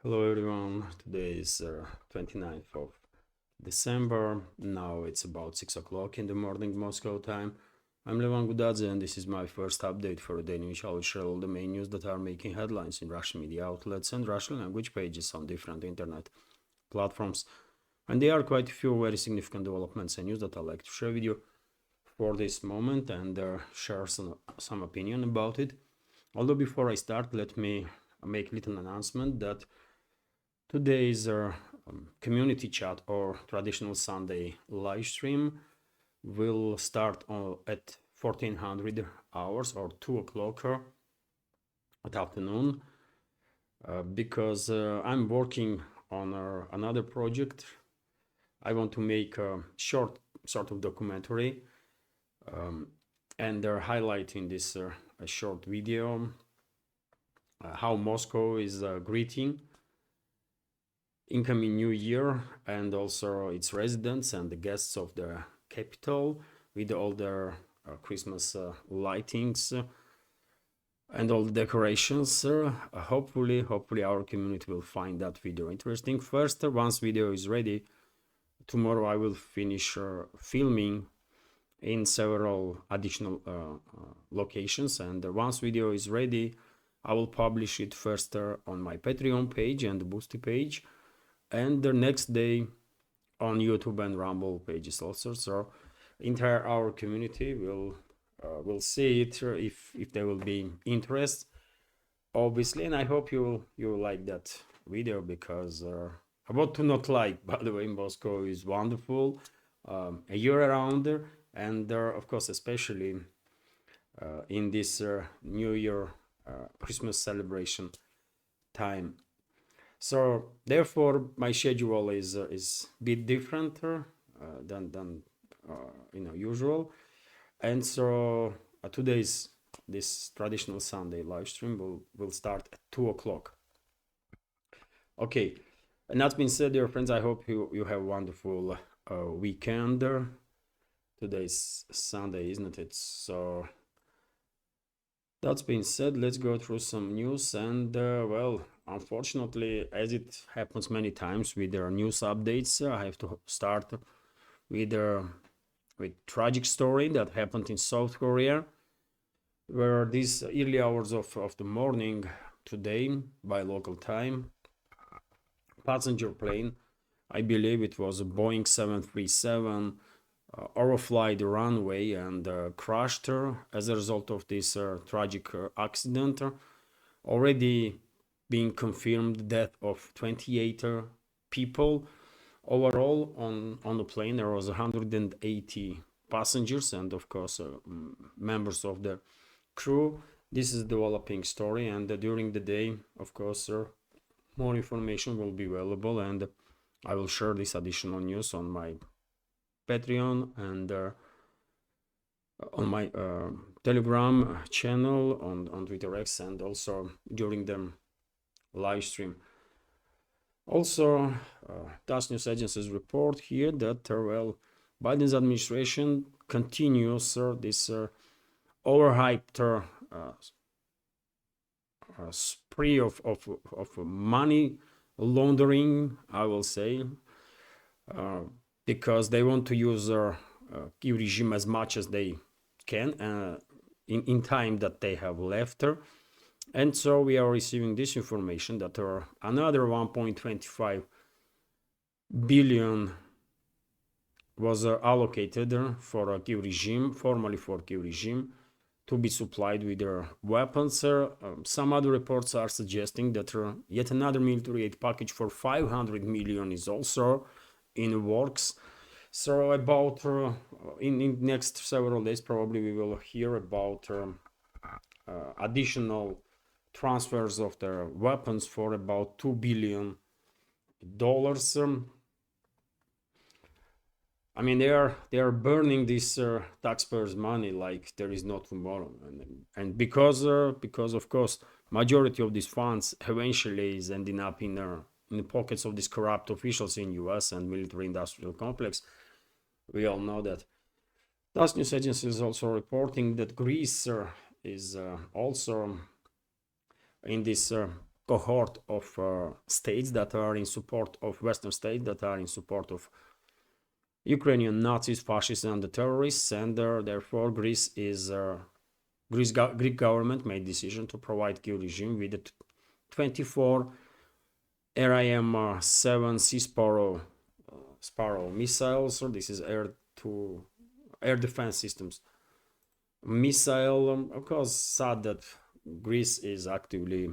Hello everyone, today is 29th of December. Now it's about 6 o'clock in the morning Moscow time. I'm Levan Gudadze and this is my first update for a day in which I will share all the main news that are making headlines in Russian media outlets and Russian language pages on different internet platforms. And there are quite a few very significant developments and news that I'd like to share with you for this moment and share some opinion about it. Although before I start, let me make a little announcement that today's community chat or traditional Sunday live stream will start at 1400 hours or 2 o'clock at afternoon because I'm working on another project. I want to make a short sort of documentary and they're highlighting this a short video how Moscow is greeting incoming new year and also its residents and the guests of the capital with all their Christmas lightings and all the decorations. Hopefully our community will find that video interesting. First, once video is ready, tomorrow I will finish filming in several additional locations, and once video is ready I will publish it first on my Patreon page and the Boosty page, and the next day on YouTube and Rumble pages also. So entire our community will see it if there will be interest, obviously. And I hope you like that video because about to not like, by the way, Moscow is wonderful a year around, and of course especially in this New Year Christmas celebration time. So therefore my schedule is a bit different than usual, and so today's this traditional Sunday live stream will start at 2 o'clock. Okay, and that being said, dear friends, I hope you have a wonderful weekend. Today's Sunday, isn't it? So that's being said, let's go through some news. And well, unfortunately, as it happens many times with their news updates, I have to start with tragic story that happened in South Korea, where these early hours of the morning today by local time, passenger plane, I believe it was a Boeing 737, overfly the runway and crashed as a result of this tragic accident. Already being confirmed death of 28 people. Overall on the plane there was 180 passengers and of course members of the crew. This is a developing story, and during the day, of course, more information will be available, and I will share this additional news on my Patreon and on my Telegram channel, on Twitter X, and also during the live stream. Also, TASS news agencies report here that well, Biden's administration continues this overhyped spree of money laundering, I will say, because they want to use their Kiev regime as much as they can in time that they have left. And so we are receiving this information that there are another 1.25 billion was allocated for a Kiev regime, formally for Kiev regime, to be supplied with their weapons. Some other reports are suggesting that yet another military aid package for 500 million is also in works. So about in next several days probably we will hear about additional transfers of their weapons for about $2 billion. I mean, they are burning this taxpayers' money like there is no tomorrow, and because of course majority of these funds eventually is ending up in the pockets of these corrupt officials in U.S. and military-industrial complex. We all know that. TASS news agency is also reporting that Greece is also in this cohort of states that are in support of Western states that are in support of Ukrainian Nazis, fascists, and the terrorists, and therefore Greek government made decision to provide Kiev regime with the 24 RIM-7 Sea Sparrow missiles. This is air defense systems missile. Of course, sad that Greece is actively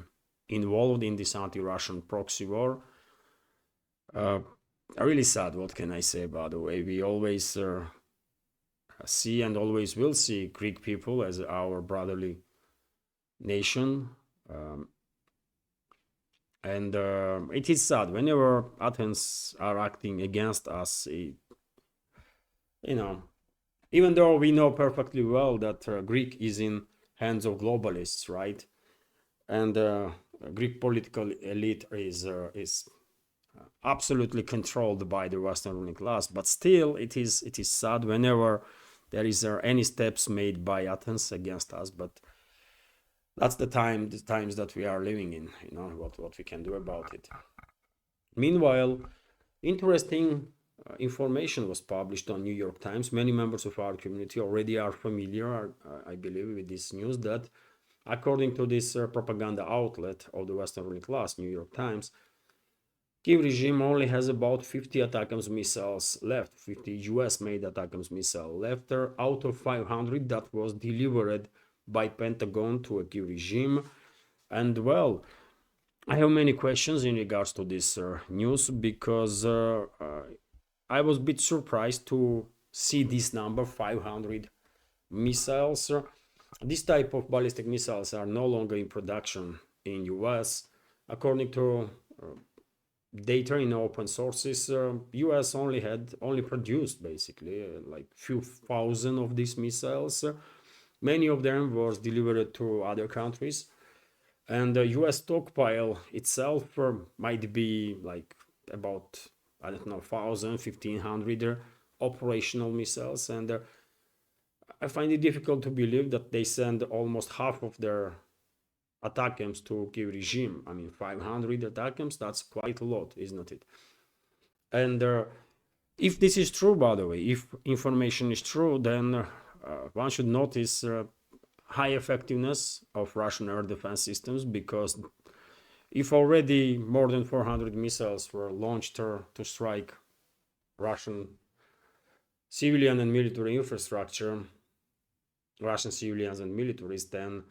involved in this anti-Russian proxy war. Really sad. What can I say? By the way, we always see and always will see Greek people as our brotherly nation, and it is sad whenever Athens are acting against us. Even though we know perfectly well that Greek is in hands of globalists, right? And Greek political elite is absolutely controlled by the Western ruling class. But still, it is sad whenever there is any steps made by Athens against us. But that's the times that we are living in. What we can do about it. Meanwhile, interesting information was published on New York Times. Many members of our community already are familiar, I believe, with this news that, according to this propaganda outlet of the Western ruling class, New York Times, Kiev regime only has about 50 ATACMS missiles left, 50 US-made ATACMS missiles left out of 500 that was delivered by Pentagon to a Kiev regime. And well, I have many questions in regards to this news, because I was a bit surprised to see this number, 500 missiles. This type of ballistic missiles are no longer in production in US. According to data in open sources, US only produced basically like few thousand of these missiles. Many of them was delivered to other countries, and the US stockpile itself might be like about, I don't know, 1,000, 1,500 operational missiles. And I find it difficult to believe that they send almost half of their ATACMS to Kiev regime. I mean, 500 ATACMS, that's quite a lot, isn't it? And if this is true, by the way, if information is true, then one should notice high effectiveness of Russian air defense systems, because if already more than 400 missiles were launched to strike Russian civilian and military infrastructure, Russian civilians and militaries, then,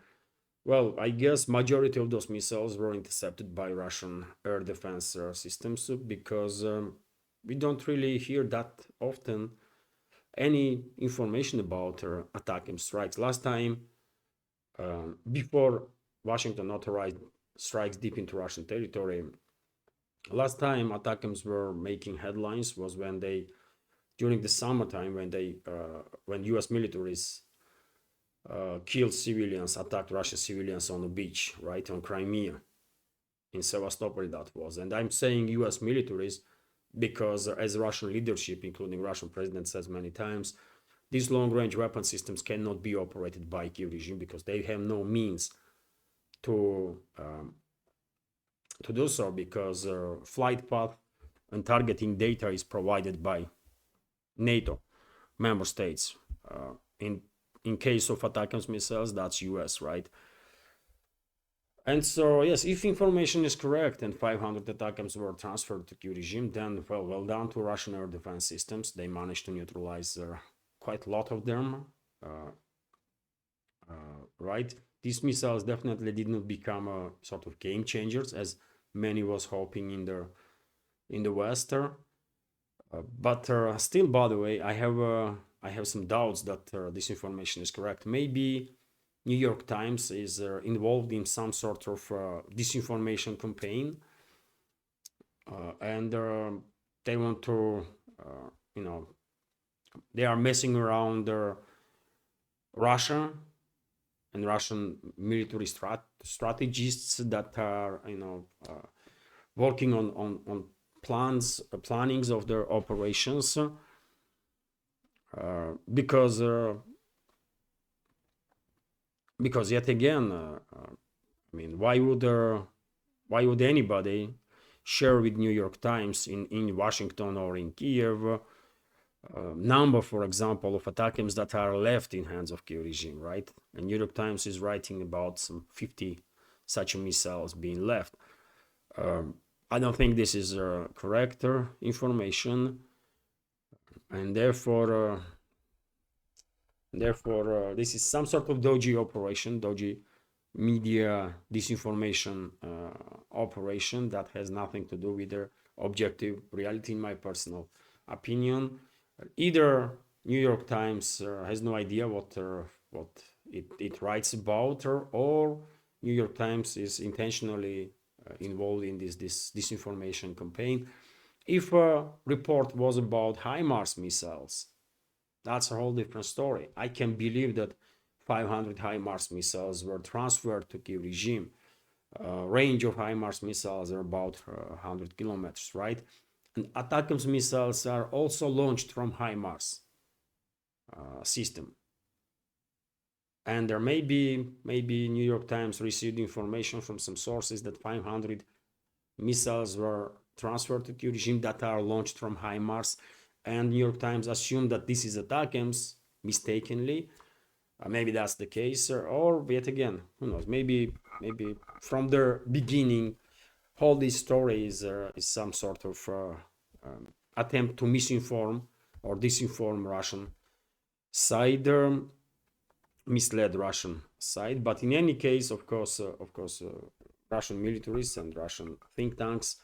well, I guess majority of those missiles were intercepted by Russian air defense systems, because we don't really hear that often any information about attacking strikes. Last time, before Washington authorized strikes deep into Russian territory, last time ATACMS were making headlines was when they, during the summertime, when US militaries killed civilians, attacked Russian civilians on the beach, right, on Crimea, in Sevastopol that was. And I'm saying US militaries because, as Russian leadership, including Russian president, says many times, these long-range weapon systems cannot be operated by Kiev regime because they have no means to do so, because flight path and targeting data is provided by NATO member states. In case of ATACMS missiles, that's US, right? And so, yes, if information is correct and 500 ATACMS were transferred to Kiev regime, then well done to Russian air defense systems. They managed to neutralize quite a lot of them, right? These missiles definitely did not become a sort of game changers, as many was hoping in the West. But still, by the way, I have some doubts that this information is correct. Maybe New York Times is involved in some sort of disinformation campaign, and they want to, they are messing around Russia and Russian military strategists that are, working on plannings of their operations, because yet again, I mean, why would Why would anybody share with New York Times in Washington or in Kiev number, for example, of attacks that are left in hands of Kiev regime, right? And New York Times is writing about some 50 such missiles being left. I don't think this is correct information, and therefore this is some sort of dodgy operation, dodgy media disinformation operation that has nothing to do with the objective reality, in my personal opinion. Either New York Times has no idea what it writes about, or New York Times is intentionally involved in this disinformation campaign. If a report was about HIMARS missiles, that's a whole different story. I can believe that 500 HIMARS missiles were transferred to Kiev regime. Range of HIMARS missiles are about 100 kilometers, right? And ATACMS missiles are also launched from HIMARS system. And there maybe New York Times received information from some sources that 500 missiles were transferred to Kiev regime that are launched from HIMARS, and New York Times assumed that this is ATACMS mistakenly. Maybe that's the case, or yet again, who knows? Maybe from the beginning, all this story is some sort of attempt to misinform or disinform Russian side, mislead Russian side. But in any case, of course, Russian militaries and Russian think tanks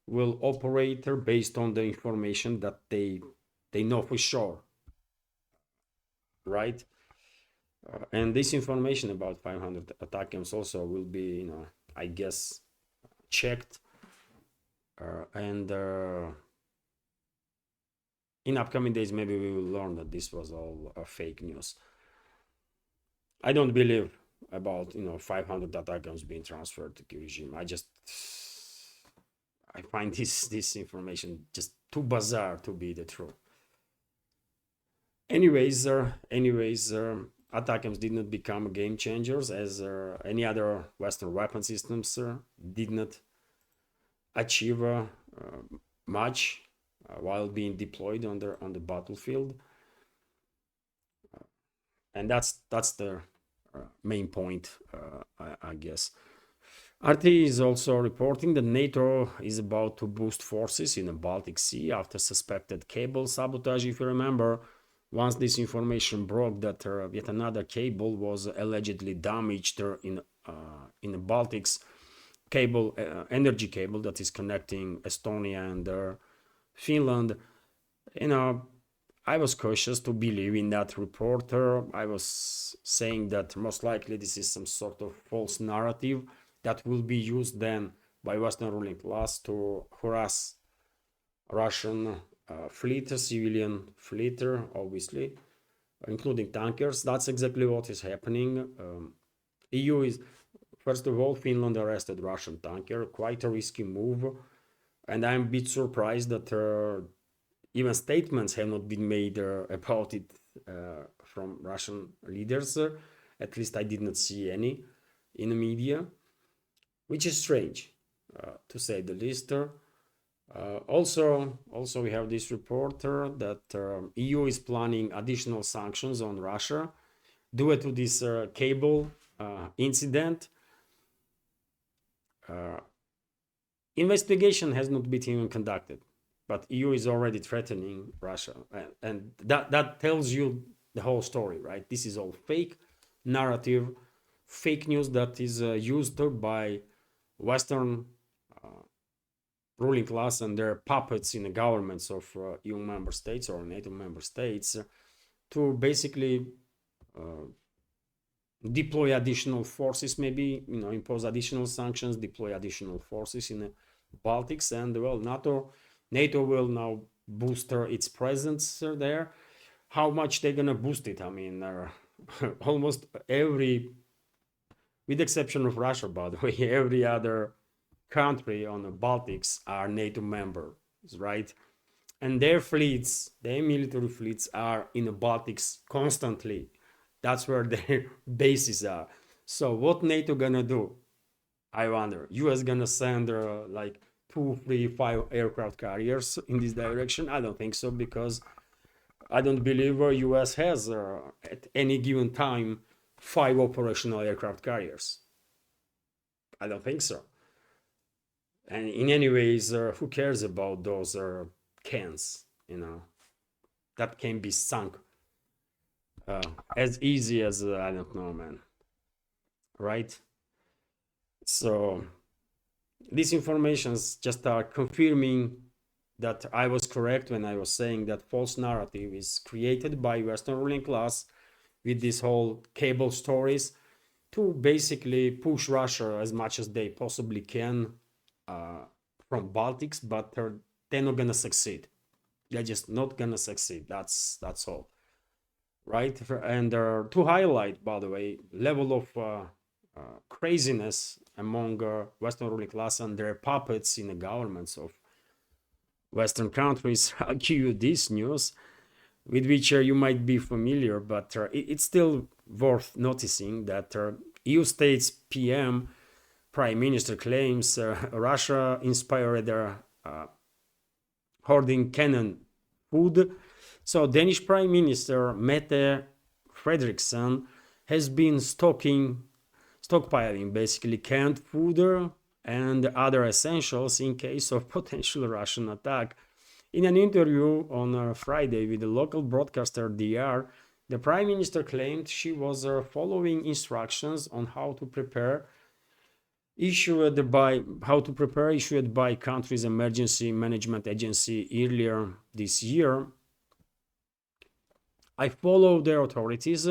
will operate based on the information that they know for sure, right? And this information about 500 ATACMS also will be, I guess, checked and in upcoming days maybe we will learn that this was all fake news. I don't believe about 500 ATACMS being transferred to Kiev regime. I find this information just too bizarre to be the truth. Anyways, ATACMS did not become game changers, as any other Western weapon systems did not achieve much while being deployed on the battlefield. And that's the main point, I guess. RT is also reporting that NATO is about to boost forces in the Baltic Sea after suspected cable sabotage. If you remember, once this information broke that yet another cable was allegedly damaged in the Baltics, cable, energy cable that is connecting Estonia and Finland, I was cautious to believe in that reporter. I was saying that most likely this is some sort of false narrative that will be used then by Western ruling class to harass Russian fleet, civilian fleet, obviously, including tankers. That's exactly what is happening. EU is, first of all, Finland arrested Russian tanker, quite a risky move, and I'm a bit surprised that even statements have not been made about it from Russian leaders. At least I did not see any in the media, which is strange, to say the least. Also, we have this reporter that EU is planning additional sanctions on Russia due to this cable incident. Investigation has not been even conducted, but EU is already threatening Russia, and that tells you the whole story, right? This is all fake narrative, fake news that is used by Western ruling class and their puppets in the governments of EU member states or NATO member states to basically deploy additional forces, maybe impose additional sanctions, deploy additional forces in the Baltics, and well, NATO will now boost its presence there. How much they're gonna boost it? I mean, almost every, with the exception of Russia, by the way, every other country on the Baltics are NATO members, right? And their fleets, their military fleets, are in the Baltics constantly. That's where their bases are. So what NATO gonna do? I wonder, US gonna send like 2, 3, 5 aircraft carriers in this direction? I don't think so, because I don't believe US has at any given time 5 operational aircraft carriers. I don't think so. And in any ways, who cares about those cans? That can be sunk as easy as I don't know, man. Right? So these informations just are confirming that I was correct when I was saying that false narrative is created by Western ruling class with this whole cable stories to basically push Russia as much as they possibly can from Baltics, but they're not gonna succeed. They're just not gonna succeed. That's all, right? And to highlight, by the way, level of craziness among Western ruling class and their puppets in the governments of Western countries, I'll give you this news, with which you might be familiar, but it's still worth noticing that EU states PM, Prime Minister, claims Russia inspired their hoarding cannon food. So Danish Prime Minister Mette Frederiksen has been stockpiling basically canned food and other essentials in case of potential Russian attack. In an interview on Friday with the local broadcaster DR, the Prime Minister claimed she was following instructions on how to prepare issued by country's emergency management agency earlier this year. I follow the authorities'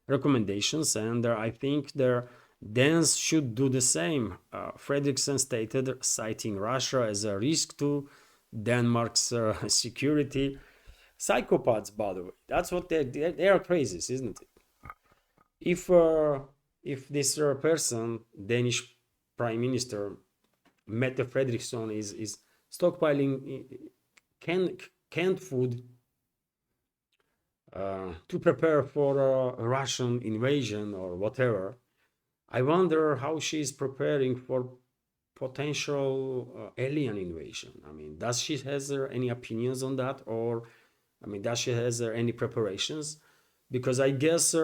recommendations, and I think their Danes should do the same, Fredrickson stated, citing Russia as a risk to Denmark's security. Psychopaths, by the way. That's what they are crazies, isn't it? If this person, Danish Prime Minister Mette Frederiksen, is stockpiling canned food to prepare for a Russian invasion or whatever, I wonder how she's preparing for potential alien invasion. I mean, does she has any opinions on that, or I mean, does she has any preparations? Because I guess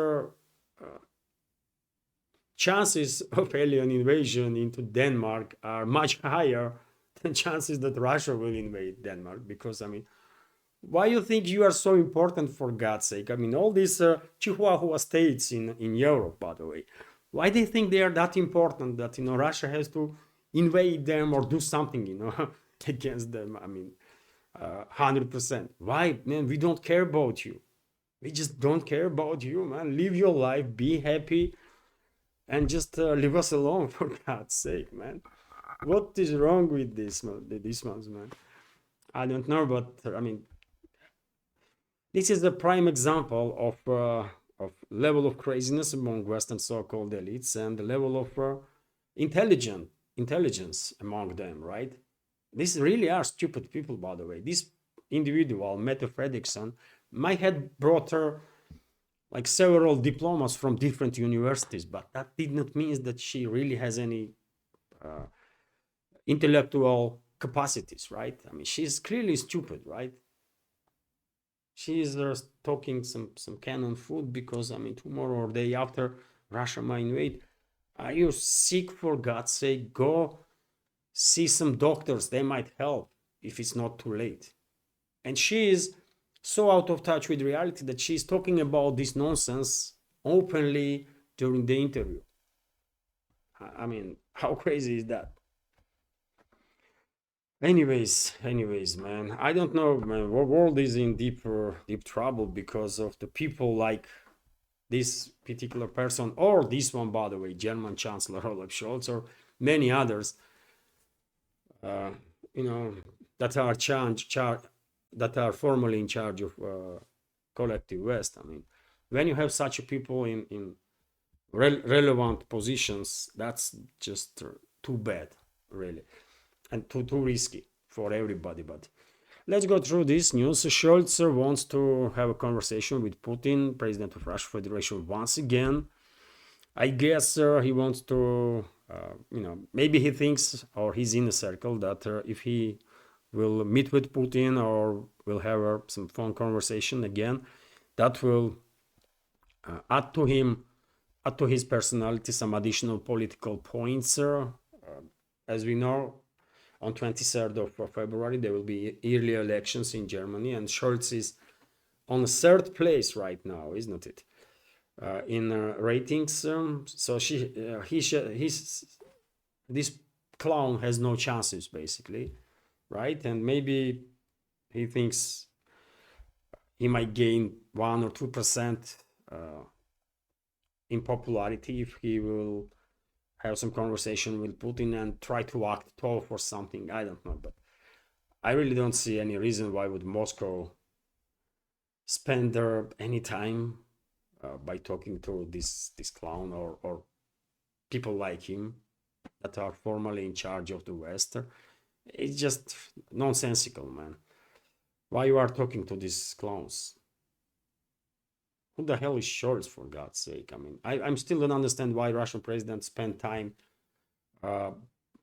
chances of alien invasion into Denmark are much higher than chances that Russia will invade Denmark. Because I mean, why you think you are so important, for God's sake? I mean, all these Chihuahua states in Europe, by the way, why they think they are that important that Russia has to invade them or do something against them? I mean, 100%. Why, man? We don't care about you. We just don't care about you, man. Live your life, be happy, and just leave us alone, for God's sake, man. What is wrong with these ones, man? I don't know, but I mean, this is the prime example of level of craziness among Western so-called elites and the level of intelligence among them, right? These really are stupid people, by the way. This individual, Mette Frederiksen, might have brought her like several diplomas from different universities, but that did not mean that she really has any intellectual capacities, right? I mean, she's clearly stupid, right? She's talking some cannon food because, I mean, tomorrow or day after Russia might invade. Are you sick, for God's sake? Go see some doctors. They might help if it's not too late. And she is so out of touch with reality that she's talking about this nonsense openly during the interview. I mean, how crazy is that? Anyways, man, I don't know, man. The world is in deep trouble because of the people like this particular person, or this one, by the way, German Chancellor Olaf Scholz, or many others, that are formally in charge of collective West. I mean, when you have such people in relevant positions, that's just too bad, really, and too risky for everybody. But let's go through this news. Schultz wants to have a conversation with Putin, president of Russian Federation, once again. I guess he wants to maybe he thinks, or he's in a circle, that if he will meet with Putin or will have some phone conversation again, that will add to his personality some additional political points. As we know, on 23rd of February, there will be early elections in Germany, and Schultz is on third place right now, isn't it? In ratings. So this clown has no chances, basically, right? And maybe he thinks he might gain 1 or 2% in popularity if he will have some conversation with Putin and try to act tough or something. I don't know, but I really don't see any reason why would Moscow spend any time by talking to this clown or people like him that are formally in charge of the West. It's just nonsensical, man. Why you are talking to these clowns? Who the hell is Scholz, for God's sake? I mean, I'm still don't understand why Russian president spent time on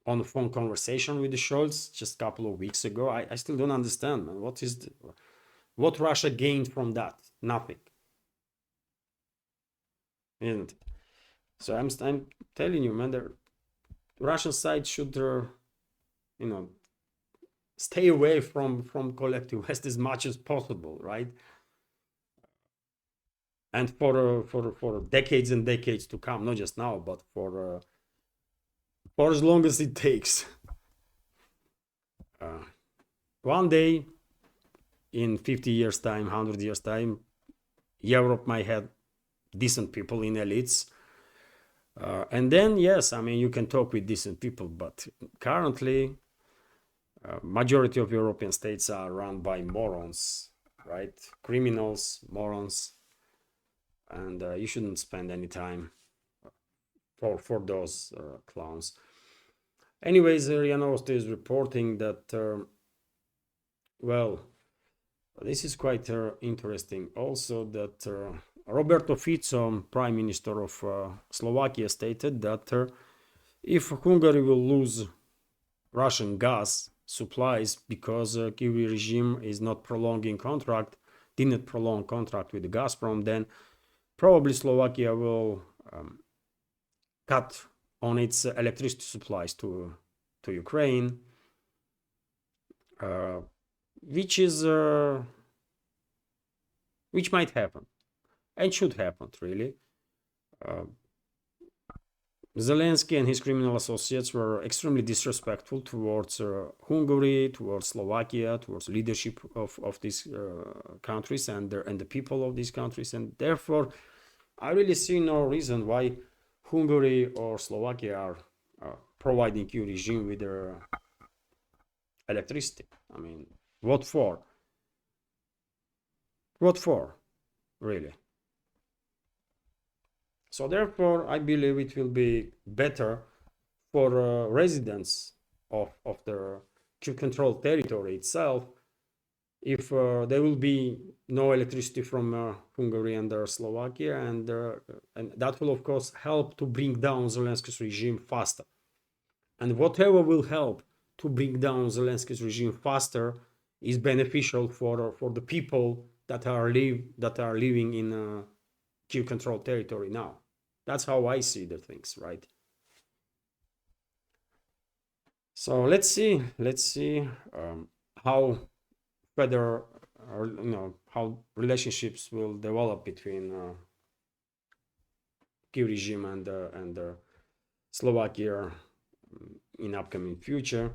a phone conversation with the Scholz just a couple of weeks ago. I still don't understand, man. What Russia gained from that? Nothing. And so I'm telling you, man, the Russian side should, stay away from collective West as much as possible, right? And for decades and decades to come, not just now, but for as long as it takes. One day, in 50 years' time, 100 years' time, Europe might have decent people in elites. And then, yes, I mean, you can talk with decent people, but currently, majority of European states are run by morons, right? Criminals, morons, and you shouldn't spend any time for those clowns. Anyways, RIA Novosti is reporting that, well, this is quite interesting also, that Roberto Fico, Prime Minister of Slovakia, stated that if Hungary will lose Russian gas supplies because Kiev regime is not didn't prolong contract with the Gaspro, then probably Slovakia will cut on its electricity supplies to Ukraine, which might happen and should happen, really. Zelensky and his criminal associates were extremely disrespectful towards Hungary, towards Slovakia, towards leadership of these countries and the people of these countries, and therefore I really see no reason why Hungary or Slovakia are providing Kiev regime with their electricity. I mean, what for? What for, really? So therefore, I believe it will be better for residents of the controlled territory itself if there will be no electricity from Hungary and Slovakia, and that will of course help to bring down Zelensky's regime faster. And whatever will help to bring down Zelensky's regime faster is beneficial for the people that are living in Kiev-controlled territory now. That's how I see the things, right? So let's see how whether how relationships will develop between Kiev regime and Slovakia in upcoming future.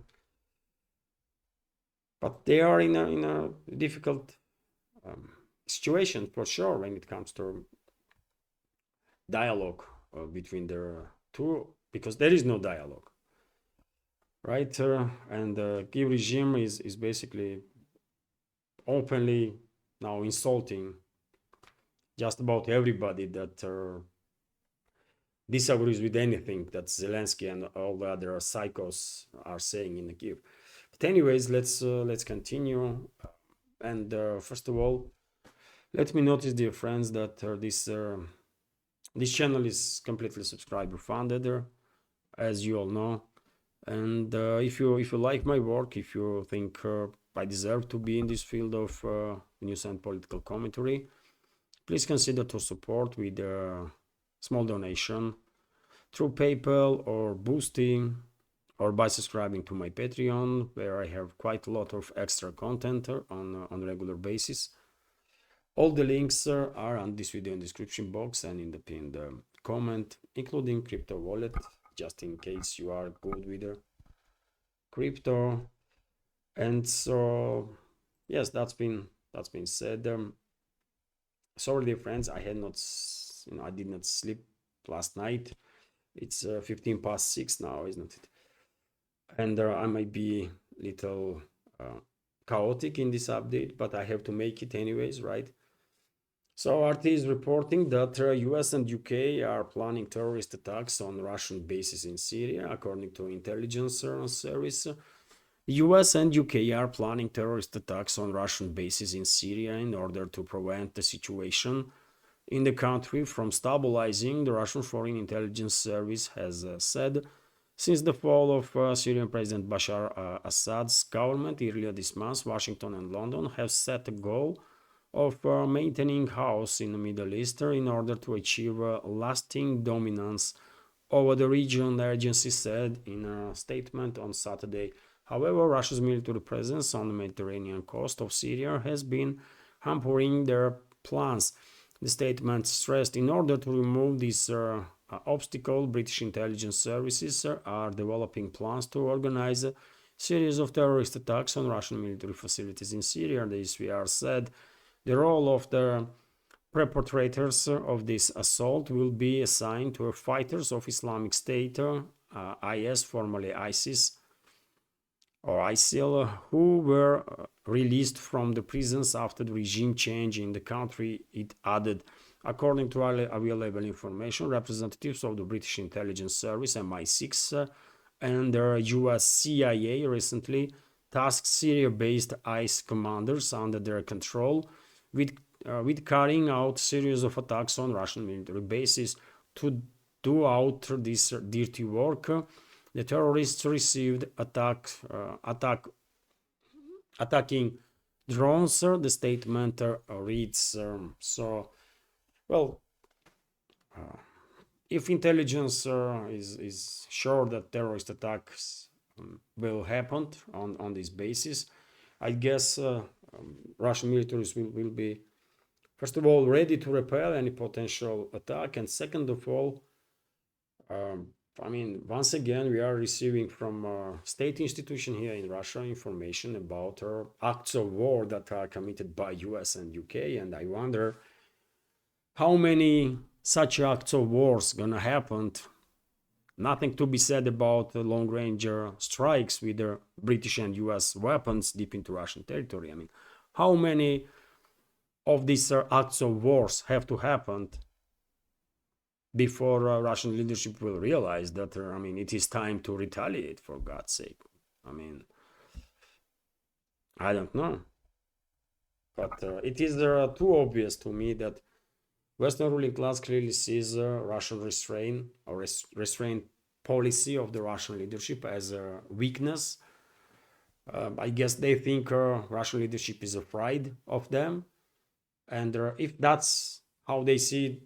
But they are in a difficult situation for sure when it comes to dialogue between the two, because there is no dialogue, right? And the Kiev regime is basically openly now insulting just about everybody that disagrees with anything that Zelensky and all the other psychos are saying in the Kiev. But anyways, let's continue. And first of all, let me notice, dear friends, that this channel is completely subscriber funded, as you all know. And if you like my work, if you think I deserve to be in this field of news and political commentary, please consider to support with a small donation through PayPal or Boosting, or by subscribing to my Patreon, where I have quite a lot of extra content on regular basis. All the links are on this video in description box and in the pinned comment, including crypto wallet, just in case you are good with crypto. And so, yes, that's been said. Sorry, dear friends, I had not, I did not sleep last night. It's 15 past 6 now, isn't it? And I might be a little chaotic in this update, but I have to make it anyways, right? So RT is reporting that US and UK are planning terrorist attacks on Russian bases in Syria, according to intelligence service. US and UK are planning terrorist attacks on Russian bases in Syria in order to prevent the situation in the country from stabilizing, the Russian Foreign Intelligence Service has said. Since the fall of Syrian President Bashar Assad's government earlier this month, Washington and London have set a goal of maintaining house in the Middle East in order to achieve lasting dominance over the region, the agency said in a statement on Saturday. However, Russia's military presence on the Mediterranean coast of Syria has been hampering their plans. The statement stressed in order to remove this obstacle, British intelligence services are developing plans to organize a series of terrorist attacks on Russian military facilities in Syria. The SVR said the role of the perpetrators of this assault will be assigned to fighters of Islamic State, IS, formerly ISIS, or ISIL, who were released from the prisons after the regime change in the country, it added. According to available information, representatives of the British Intelligence Service, MI6, and the US CIA recently tasked Syria-based IS commanders under their control with carrying out a series of attacks on Russian military bases. To do out this dirty work, the terrorists received attacking drones. The statement reads, if intelligence is sure that terrorist attacks will happen on this basis, I guess Russian militaries will be, first of all, ready to repel any potential attack, and second of all, once again, we are receiving from state institution here in Russia information about acts of war that are committed by US and UK, and I wonder how many such acts of wars gonna happen. Nothing to be said about long-range strikes with the British and US weapons deep into Russian territory. How many of these acts of wars have to happen before Russian leadership will realize that, it is time to retaliate, for God's sake? I don't know. But it is too obvious to me that Western ruling class clearly sees Russian restraint policy of the Russian leadership as a weakness. I guess they think Russian leadership is afraid of them. And if that's how they see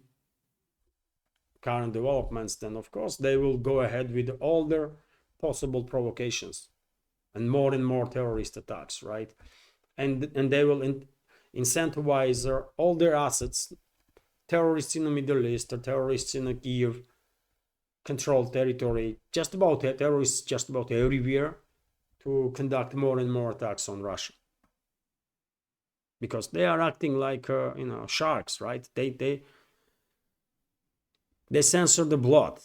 current developments, then of course they will go ahead with all their possible provocations and more terrorist attacks, right? And they will incentivize all their assets, terrorists in the Middle East, terrorists in the Kiev controlled territory, terrorists just about everywhere, to conduct more and more attacks on Russia, because they are acting like sharks, right? They censor the blood,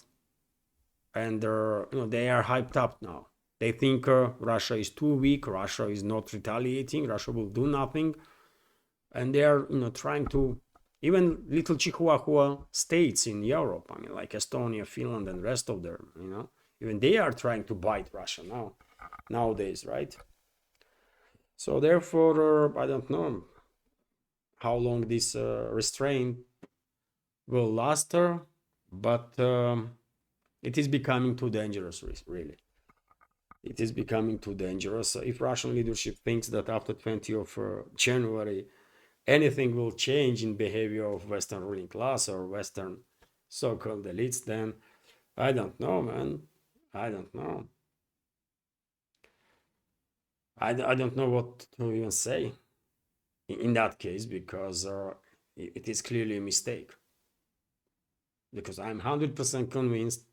and they are hyped up now. They think Russia is too weak, Russia is not retaliating, Russia will do nothing, and they are trying to, even little Chihuahua states in Europe, like Estonia, Finland, and rest of them, even they are trying to bite Russia nowadays, right? So therefore, I don't know how long this restraint will last, but It is becoming too dangerous, really. It is becoming too dangerous. If Russian leadership thinks that after 20th of January, anything will change in behavior of Western ruling class or Western so-called elites, then I don't know, man. I don't know. I don't know what to even say in that case, because it is clearly a mistake. Because I'm 100% convinced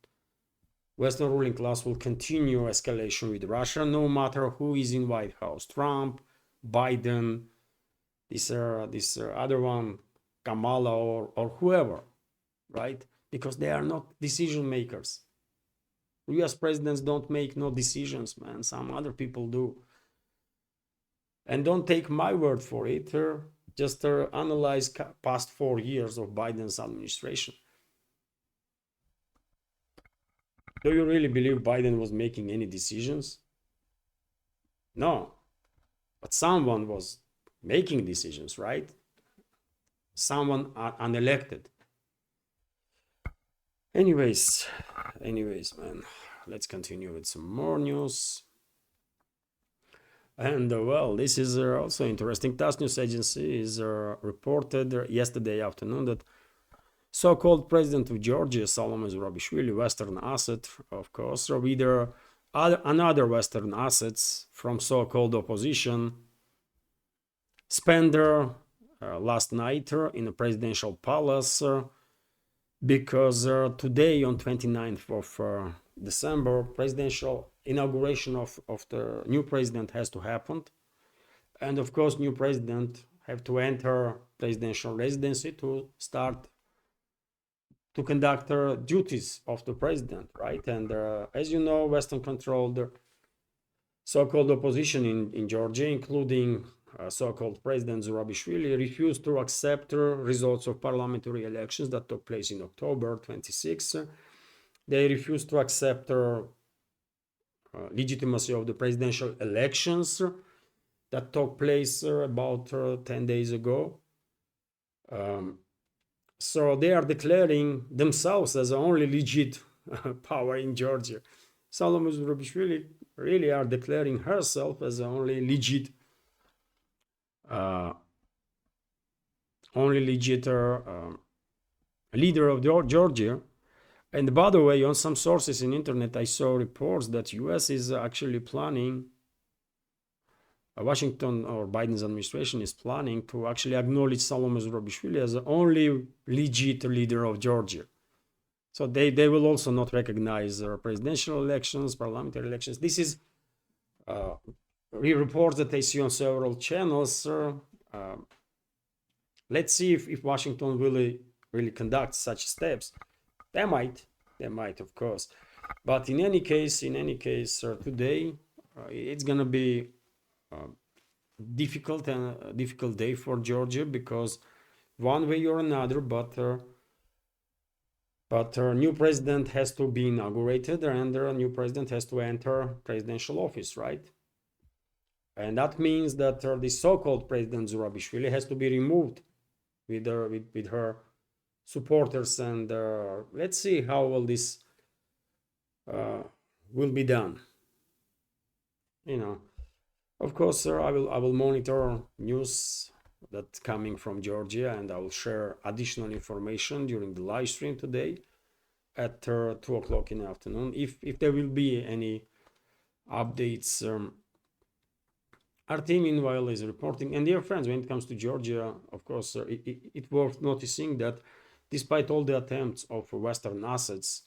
Western ruling class will continue escalation with Russia, no matter who is in White House. Trump, Biden, this other one, Kamala, or whoever, right? Because they are not decision makers. US presidents don't make no decisions, man. Some other people do. And don't take my word for it. Just analyze past 4 years of Biden's administration. Do you really believe Biden was making any decisions? No. But someone was making decisions, right? Someone unelected. Anyways, man, let's continue with some more news. And well, this is also interesting. TASS news agency is reported yesterday afternoon that so-called president of Georgia, Salome Zurabishvili, Western asset, of course, or either another Western assets from so-called opposition, spent last night in a presidential palace because today on 29th of December, presidential inauguration of the new president has to happen. And of course, new president have to enter presidential residency to start to conduct duties of the president, right? And as you know, Western controlled so-called opposition in Georgia, including so-called President Zurabishvili, refused to accept results of parliamentary elections that took place in October 26. They refused to accept legitimacy of the presidential elections that took place about 10 days ago. So they are declaring themselves as the only legit power in Georgia. Salome Zurabishvili really are declaring herself as the only legit leader of Georgia. And by the way, on some sources in internet, I saw reports that US is actually planning, Washington or Biden's administration is planning to actually acknowledge Salome Zurabishvili as the only legit leader of Georgia. So they will also not recognize presidential elections, parliamentary elections. This is reports that I see on several channels. Let's see if Washington really conducts such steps. They might, of course. But in any case, today it's gonna be difficult day for Georgia, because one way or another, but new president has to be inaugurated, and a new president has to enter presidential office, right? And that means that the so-called President Zurabishvili has to be removed with her supporters, and let's see how all this will be done. You know, of course, I will monitor news that's coming from Georgia, and I will share additional information during the live stream today at 2 o'clock in the afternoon. If there will be any updates, our team meanwhile is reporting. And dear friends, when it comes to Georgia, of course, it's worth noticing that despite all the attempts of Western assets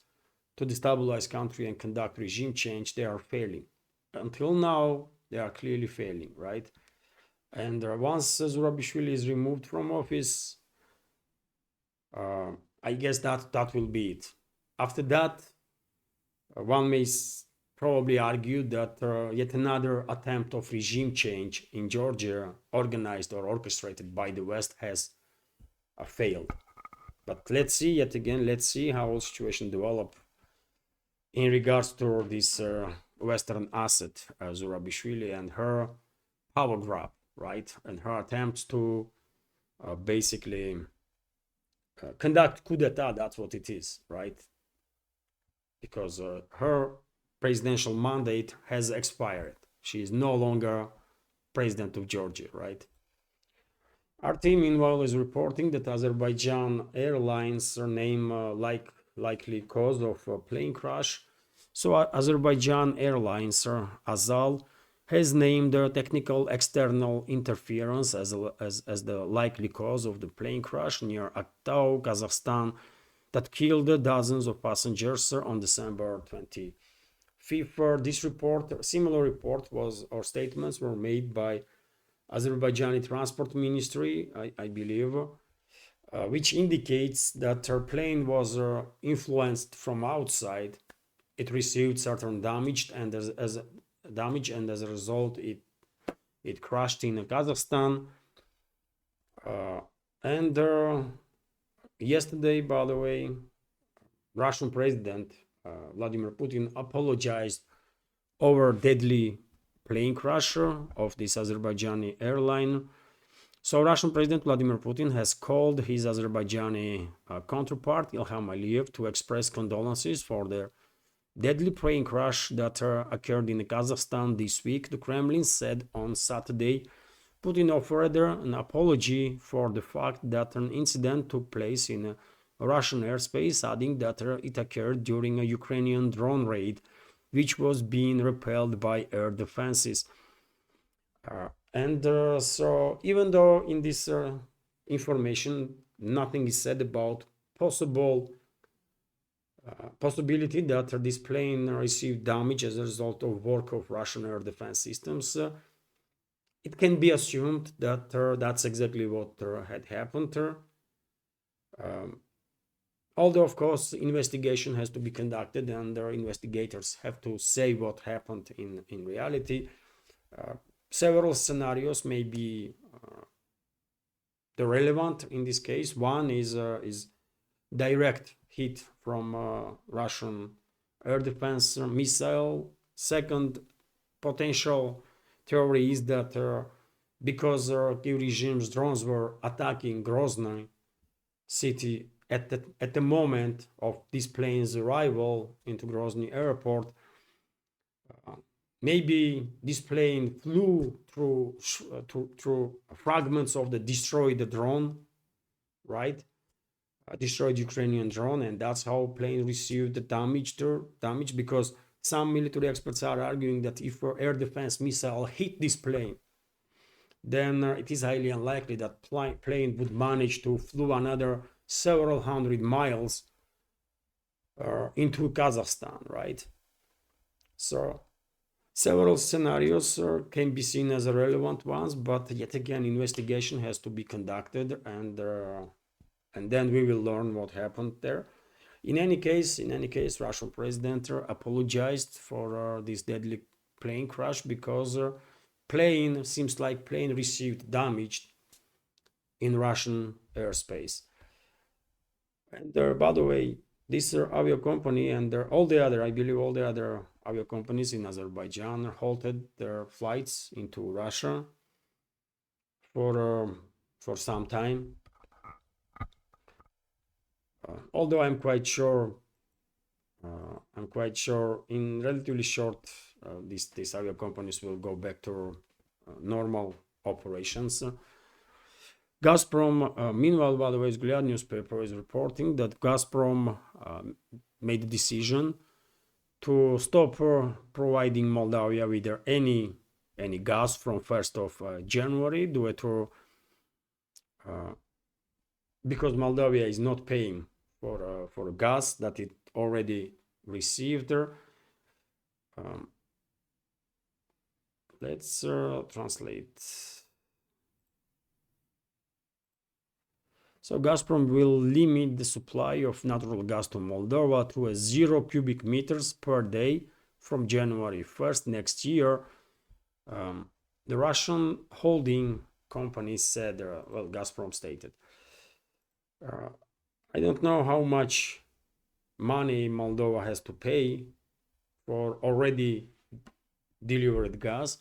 to destabilize country and conduct regime change, they are failing. Until now, they are clearly failing, right? And once Zurabishvili is removed from office, I guess that will be it. After that, one may probably argue that yet another attempt of regime change in Georgia, organized or orchestrated by the West, has failed. But let's see, yet again, let's see how the situation develop in regards to this Western asset, Zurabishvili, and her power grab, right? And her attempts to basically conduct coup d'etat. That's what it is, right? because her presidential mandate has expired. She is no longer president of Georgia, right? RT, meanwhile, is reporting that Azerbaijan Airlines name likely cause of plane crash. So Azerbaijan Airlines, Azal, has named technical external interference as the likely cause of the plane crash near Aktau, Kazakhstan, that killed dozens of passengers on December 25th. This report, similar report was, or statements were made by Azerbaijani Transport Ministry, I believe, which indicates that her plane was influenced from outside. It received certain damage, and as a result, it crashed in Kazakhstan. And yesterday, by the way, Russian President Vladimir Putin apologized over deadly plane crash of this Azerbaijani airline. So Russian President Vladimir Putin has called his Azerbaijani counterpart Ilham Aliyev to express condolences for the deadly plane crash that occurred in Kazakhstan this week, the Kremlin said on Saturday. Putin offered an apology for the fact that an incident took place in Russian airspace, adding that it occurred during a Ukrainian drone raid, which was being repelled by air defenses. So even though in this information nothing is said about possibility that this plane received damage as a result of work of Russian air defense systems, it can be assumed that that's exactly what had happened. Although, of course, investigation has to be conducted and their investigators have to say what happened in reality. Several scenarios may be the relevant in this case. One is direct hit from Russian air defense missile. Second potential theory is that because Kiev regime's drones were attacking Grozny city at the moment of this plane's arrival into Grozny airport, maybe this plane flew through fragments of the destroyed drone, right? Destroyed Ukrainian drone, and that's how plane received the damage, because some military experts are arguing that if an air defense missile hit this plane, then it is highly unlikely that plane would manage to flew another several hundred miles into Kazakhstan, right? So several scenarios can be seen as relevant ones, but yet again, investigation has to be conducted, and then we will learn what happened there. In any case, Russian president apologized for this deadly plane crash because seems like plane received damage in Russian airspace. And by the way, this avio company and all the other avio companies in Azerbaijan halted their flights into Russia for some time. Although I'm quite sure in relatively short, these avio companies will go back to normal operations. Gazprom, meanwhile, by the way, Vzglyad newspaper is reporting that Gazprom made a decision to stop providing Moldavia with any gas from 1st of January due to because Moldavia is not paying for gas that it already received. Let's translate. So Gazprom will limit the supply of natural gas to Moldova to a 0 cubic meters per day from January 1st next year. The Russian holding company said, Gazprom stated, I don't know how much money Moldova has to pay for already delivered gas,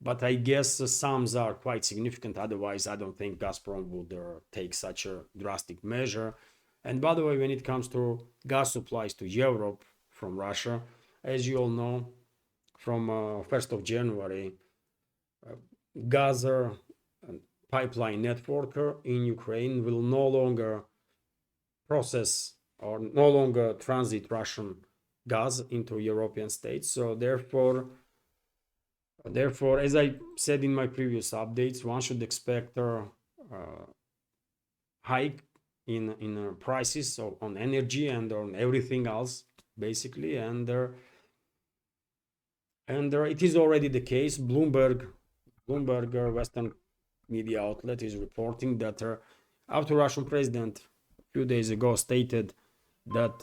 but I guess the sums are quite significant. Otherwise, I don't think Gazprom would take such a drastic measure. And by the way, when it comes to gas supplies to Europe from Russia. As you all know, from 1st of January, Gaza pipeline network in Ukraine will no longer process or no longer transit Russian gas into European states. So therefore, as I said in my previous updates, one should expect a hike in prices on energy and on everything else, basically. And it is already the case. Bloomberg, Western media outlet, is reporting that after Russian president a few days ago stated that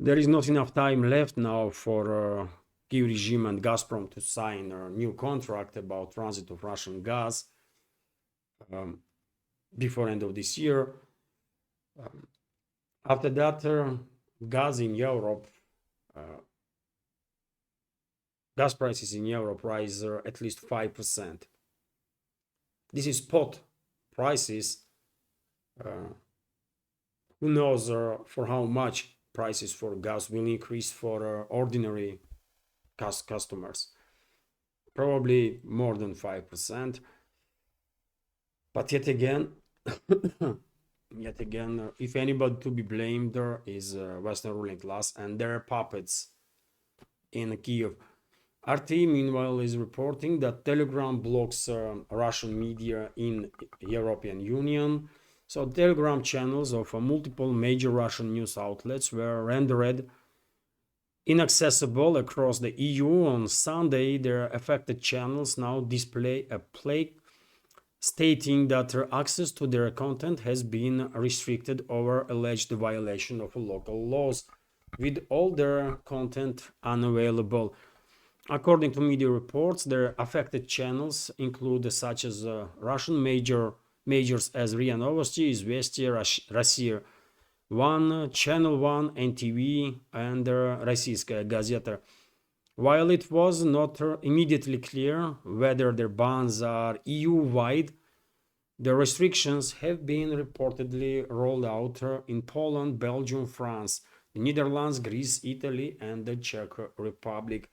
there is not enough time left now for Kiev regime and Gazprom to sign a new contract about transit of Russian gas before end of this year. After that, gas in Europe, gas prices in Europe rise at least 5%. This is spot prices. Who knows for how much prices for gas will increase for ordinary customers? Probably more than 5%. But yet again, if anybody to be blamed, there is Western ruling class and their puppets in Kiev. RT, meanwhile, is reporting that Telegram blocks Russian media in European Union. So Telegram channels of multiple major Russian news outlets were rendered inaccessible across the EU on Sunday. Their affected channels now display a plaque stating that their access to their content has been restricted over alleged violation of local laws, with all their content unavailable. According to media reports, their affected channels include such as Russian majors as RIA Novosti, Izvestia, Россия 1, Channel 1, NTV, and Российская газета. While it was not immediately clear whether their bans are EU-wide, the restrictions have been reportedly rolled out in Poland, Belgium, France, the Netherlands, Greece, Italy, and the Czech Republic.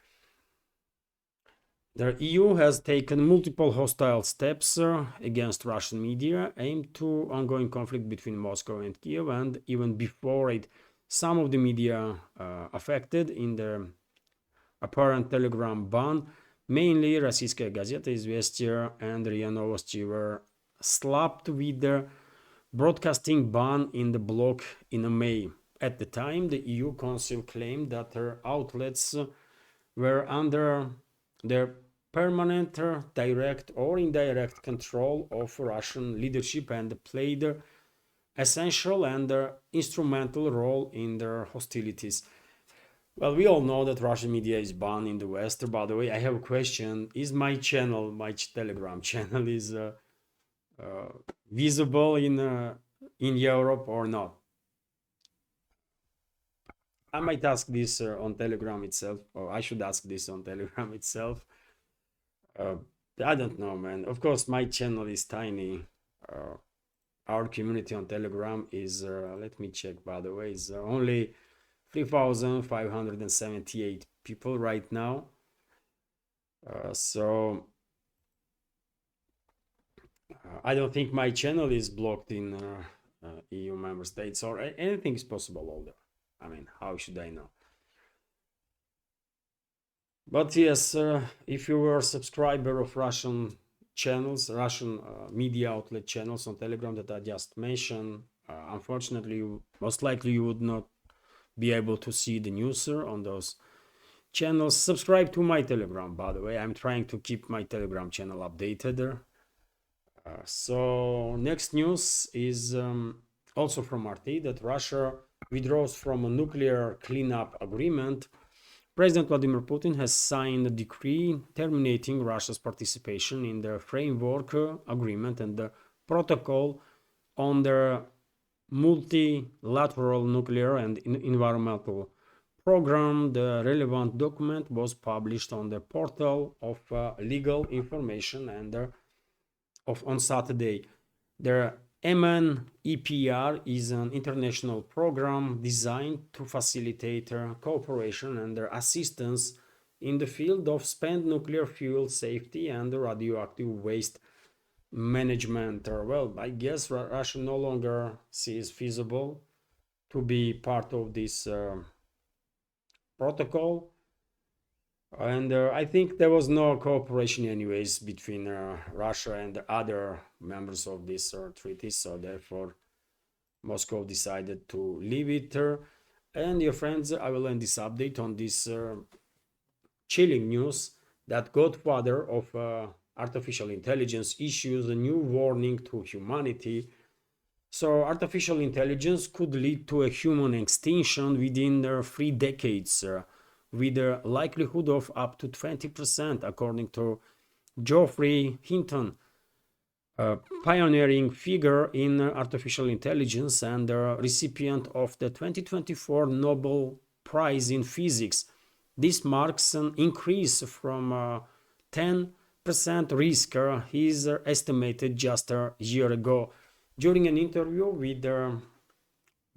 The EU has taken multiple hostile steps against Russian media aimed to ongoing conflict between Moscow and Kiev, and even before it, some of the media affected in the apparent Telegram ban, mainly Российская газета, Известия, and RIA Novosti, were slapped with the broadcasting ban in the bloc in May. At the time, the EU Council claimed that their outlets were under their permanent, direct or indirect control of Russian leadership and played an essential and instrumental role in their hostilities. Well, we all know that Russian media is banned in the West. By the way, I have a question. Is my channel, my Telegram channel, is visible in Europe or not? I might ask this on Telegram itself, or I should ask this on Telegram itself. I don't know, man. Of course, my channel is tiny. Our community on Telegram is, let me check, by the way, is only 3,578 people right now. So I don't think my channel is blocked in EU member states, or anything is possible all there. I mean, how should I know? But yes, if you were a subscriber of Russian channels, Russian media outlet channels on Telegram that I just mentioned, unfortunately, most likely you would not be able to see the news on those channels. Subscribe to my Telegram, by the way. I'm trying to keep my Telegram channel updated. So next news is also from RT that Russia withdraws from a nuclear cleanup agreement. President Vladimir Putin has signed a decree terminating Russia's participation in the framework agreement and the protocol on the multilateral nuclear and environmental program. The relevant document was published on the portal of legal information and on Saturday. The MNEPR is an international program designed to facilitate cooperation and assistance in the field of spent nuclear fuel safety and radioactive waste management. Well, I guess Russia no longer sees feasible to be part of this protocol. And I think there was no cooperation anyways between Russia and the other members of this treaty. So therefore, Moscow decided to leave it. And your friends, I will end this update on this chilling news that godfather of artificial intelligence issues a new warning to humanity. So artificial intelligence could lead to a human extinction within 3 decades, with a likelihood of up to 20%, according to Geoffrey Hinton, a pioneering figure in artificial intelligence and a recipient of the 2024 Nobel Prize in Physics. This marks an increase from 10% risk is estimated just a year ago. During an interview with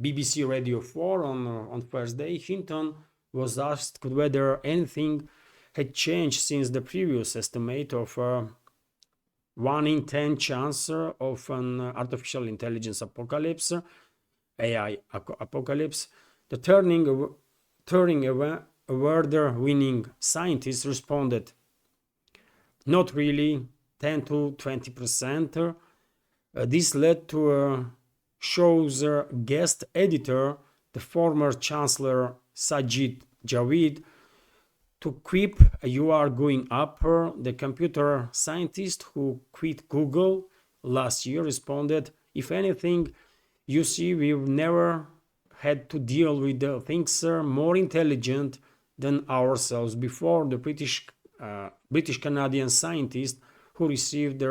BBC Radio 4 on Thursday, Hinton was asked whether anything had changed since the previous estimate of 1 in 10 chance of an artificial intelligence apocalypse, AI apocalypse. The Turing award-winning scientist responded, "Not really, 10 to 20%. This led to a show's guest editor, the former Chancellor Sajid Javid, to quip, 'You are going up.' The computer scientist who quit Google last year responded, 'If anything, you see, we've never had to deal with things more intelligent than ourselves before.' The British Canadian scientist who received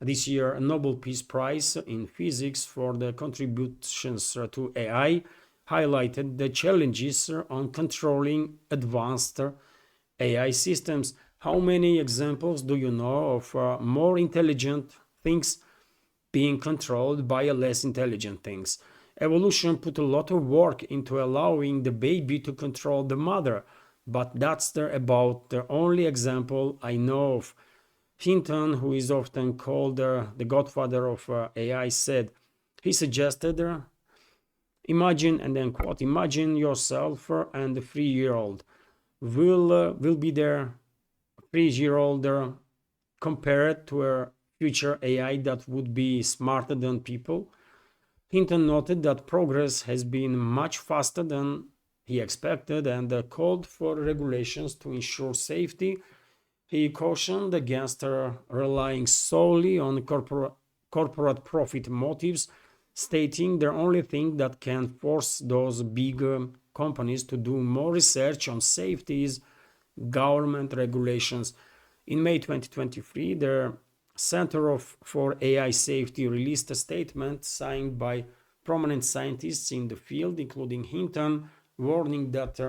this year a Nobel Peace Prize in Physics for the contributions to AI highlighted the challenges on controlling advanced AI systems. How many examples do you know of more intelligent things being controlled by less intelligent things? Evolution put a lot of work into allowing the baby to control the mother, but that's about the only example I know of." Hinton, who is often called the godfather of AI, said, he suggested, "Imagine," and then quote, "imagine yourself and the 3-year-old will be there, 3-year-old compared to a future AI that would be smarter than people." Hinton noted that progress has been much faster than he expected and called for regulations to ensure safety. He cautioned against relying solely on corporate profit motives, stating the only thing that can force those big companies to do more research on safety is government regulations. In May 2023, the Center for AI Safety released a statement signed by prominent scientists in the field, including Hinton, warning that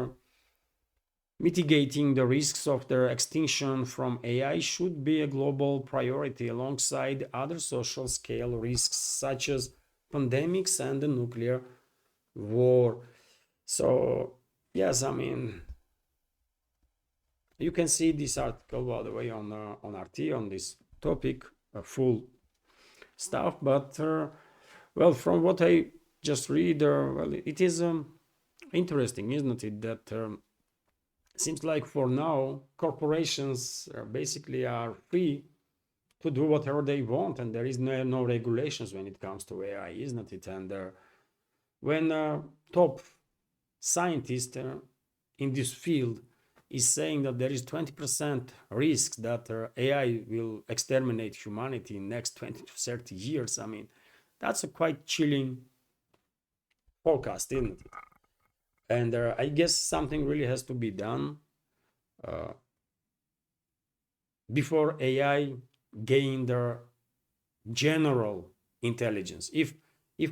mitigating the risks of their extinction from AI should be a global priority alongside other social scale risks such as pandemics and the nuclear war. So, yes, I mean, you can see this article, by the way, on RT on this topic, full stuff. But, well, from what I just read, well, it is interesting, isn't it, that seems like for now corporations basically are free to do whatever they want, and there is no regulations when it comes to AI, isn't it? And when top scientist in this field is saying that there is 20% risk that AI will exterminate humanity in next 20 to 30 years, I mean, that's a quite chilling forecast, isn't it? And I guess something really has to be done before AI gain their general intelligence. If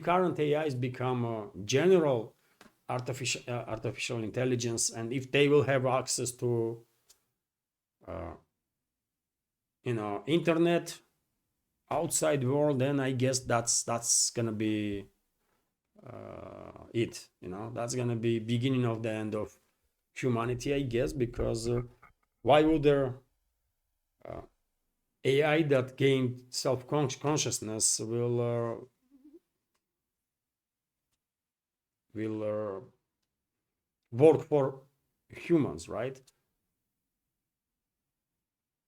current AIs become general artificial intelligence, and if they will have access to internet, outside world, then I guess that's gonna be it. That's gonna be beginning of the end of humanity, I guess, because why would there AI that gained self-consciousness will work for humans, right?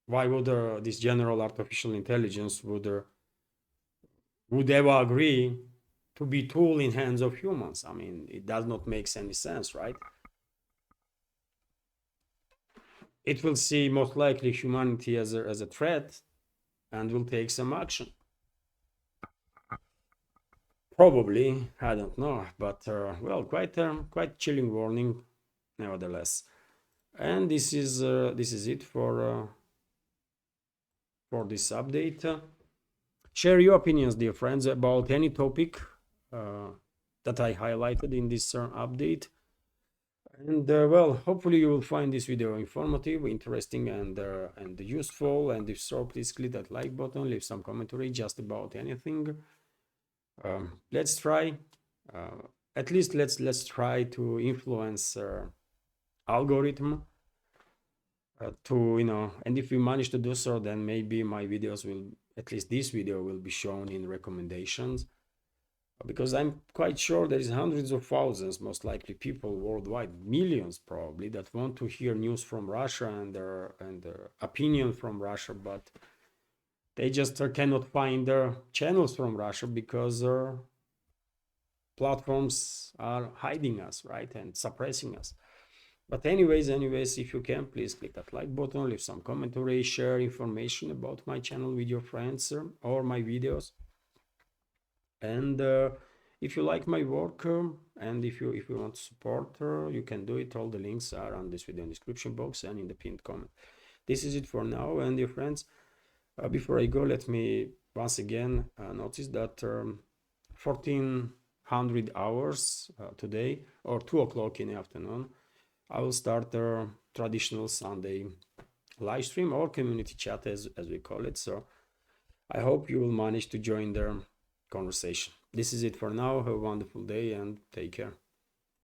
Why would this general artificial intelligence would ever agree to be tool in hands of humans? I mean, it does not make any sense, right? It will see most likely humanity as a threat and will take some action. Probably, I don't know, but well, quite chilling warning, nevertheless. And this is it for this update. Share your opinions, dear friends, about any topic that I highlighted in this update. And well, hopefully you will find this video informative, interesting, and useful. And if so, please click that like button, leave some commentary just about anything. Let's try, at least let's try to influence algorithm to and if we manage to do so, then maybe my videos will, at least this video will be shown in recommendations, because I'm quite sure there is hundreds of thousands, most likely people worldwide, millions probably, that want to hear news from Russia and their opinion from Russia, but they just cannot find their channels from Russia because platforms are hiding us, right, and suppressing us. But anyways, if you can, please click that like button, leave some commentary, share information about my channel with your friends or my videos. And if you like my work and if you want to support, you can do it. All the links are on this video description box and in the pinned comment. This is it for now, and dear friends, before I go, let me once again notice that 1400 hours today, or 2 o'clock in the afternoon, I will start the traditional Sunday live stream or community chat as we call it. So I hope you will manage to join the conversation. This is it for now. Have a wonderful day and take care.